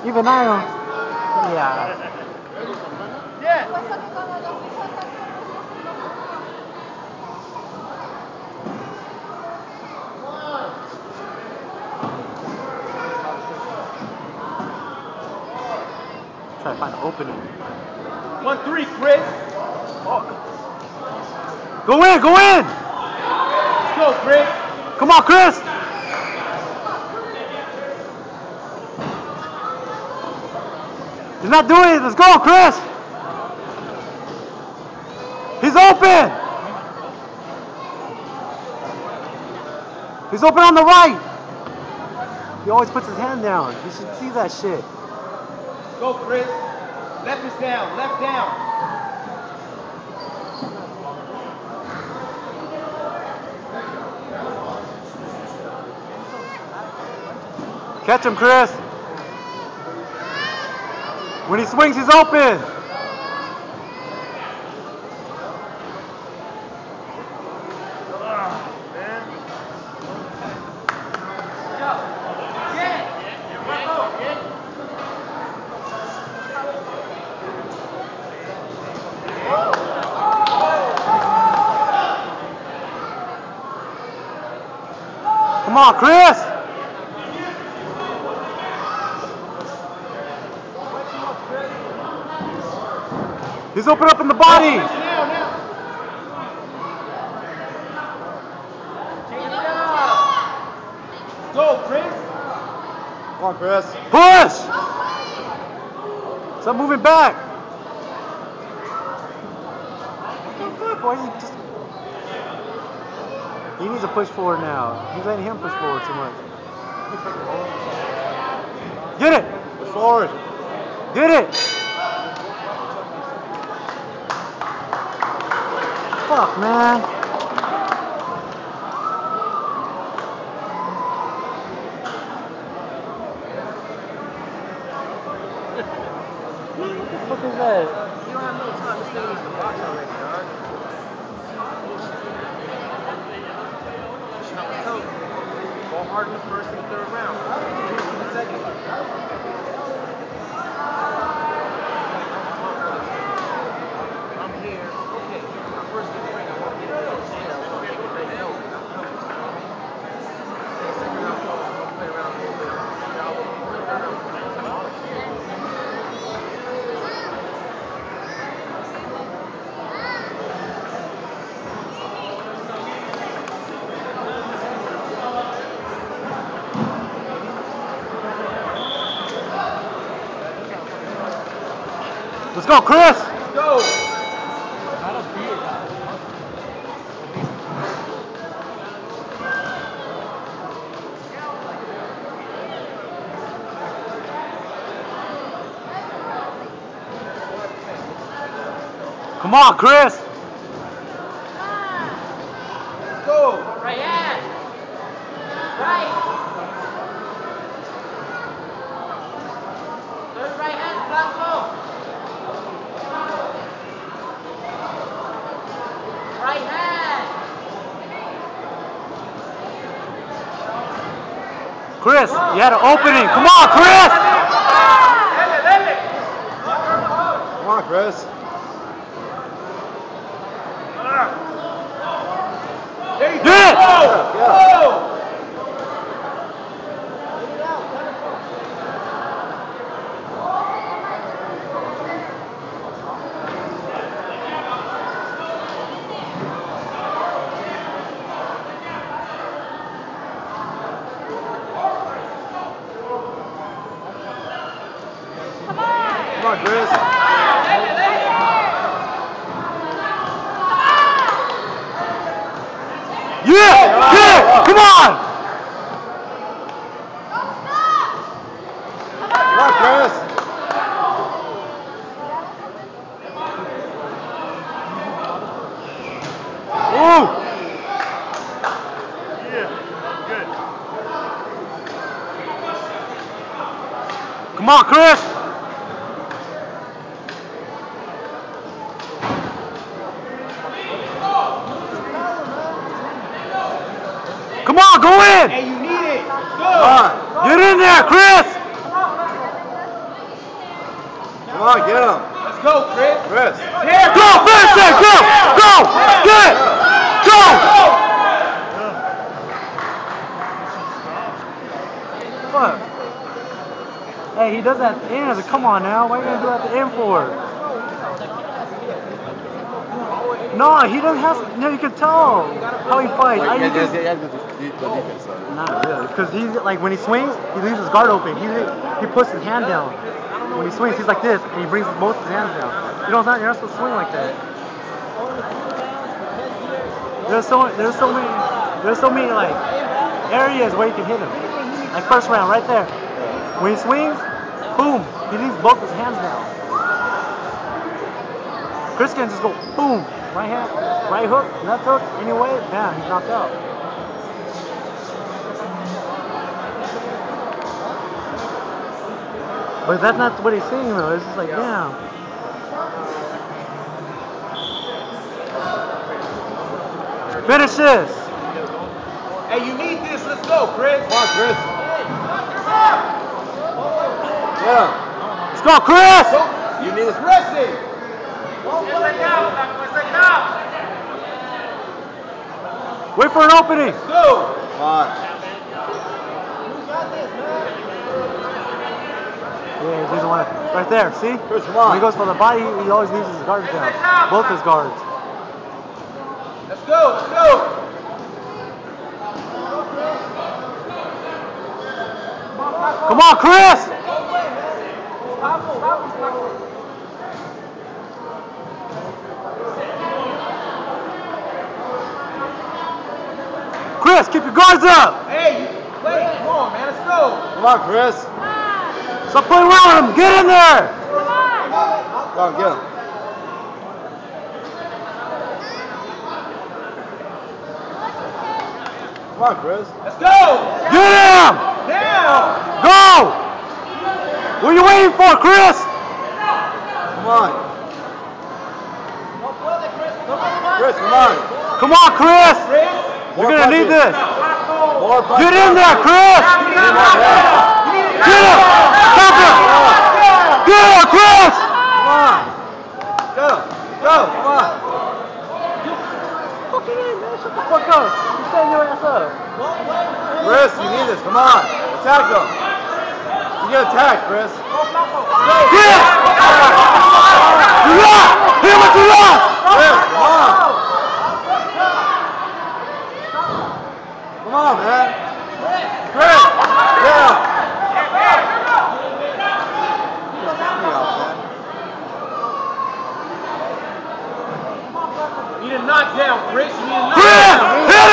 Even I don't. Yeah. Yeah. Try to find an opening. 1-3, Chris. Oh. Go in, go in! Let's go, Chris. Come on, Chris! He's not doing it. Let's go, Chris! He's open! He's open on the right! He always puts his hand down. You should see that shit. Go, Chris. Left is down. Left down. Catch him, Chris. When he swings, he's open. Come on, Chris. He's open up in the body. Go, Chris. Come on, Chris. Push. Stop moving back. Boy, he needs to push forward now. He's letting him push forward too much. Get it. Push forward. Get it. Fuck, man. What the fuck is that? You don't have no time to stay in the box already, dog. Go hard in the first and third round. In the second. I'm here. Okay. My first good ring. I won't get it. Second round, I'll play around a little bit. Let's go, Chris! Let's go! Come on, Chris! Let's go! Right hand! Right! Third right hand, platform! Right hand! Chris, you had an opening. Come on, Chris! Come on, Chris. There you Get it! go! Go! Come on, Chris. Yeah! Yeah! Come on! Come on, Chris. Ooh! Yeah, good. Come on, Chris. Come on, go in! Hey, you need it. Let's go. Come on. Get in there, Chris! on, get him. Let's go, Chris. Chris. Here. Go, finish it! Go! Go! Get it! Go! Fuck. Hey, he does that at the end. I was like, come on now. Why are you going to do that at the end for? No, he doesn't have. No, you can tell how he fights. Wait, I yeah, just, yeah, the defense though. not really, because he's like when he swings, he leaves his guard open. He puts his hand down. When he swings, he's like this, and he brings both his hands down. You know, you're not supposed to swing like that. There's so many like areas where you can hit him. Like first round, right there. When he swings, boom, he leaves both his hands down. Chris can just go boom, right hand, right hook, left hook, anyway, bam, he's knocked out. But that's not what he's saying though. It's just like, damn. Finish this. Hey, you need this. Let's go, Chris. Come on, Chris. Yeah. Let's go, Chris. You need this. Pressing. Wait for an opening. Let's go. Come on. Yeah, he doesn't want to. Right there, see? Chris, come When on. he goes for the body, he always leaves his guards down. Both his guards. Let's go. Let's go. Come on, Chris! Chris, keep your guards up! Hey, wait. Come on, man. Let's go. Come on, Chris. Stop playing around with him! Get in there! Go on, get him. Come on, Chris. Let's go. Get him! Down. Go! What are you waiting for, Chris? Come on. Chris, come on. Come on, Chris! Chris. You're gonna need this. More punch. Get in there, Chris! Get him! Stop him! Get him, Chris! Come on. Go. Go. Come on. Fucking in, man. Shut the fuck up. You stand your ass up. Chris, you need this. Come on. Attack him. You get attacked, Chris. Get him! You lost! Hit him with your lost! Chris, come on. Come on, man. Chris, yeah. Just piss me off, man. You need a knockdown, Chris. You need a Chris! knockdown. Hit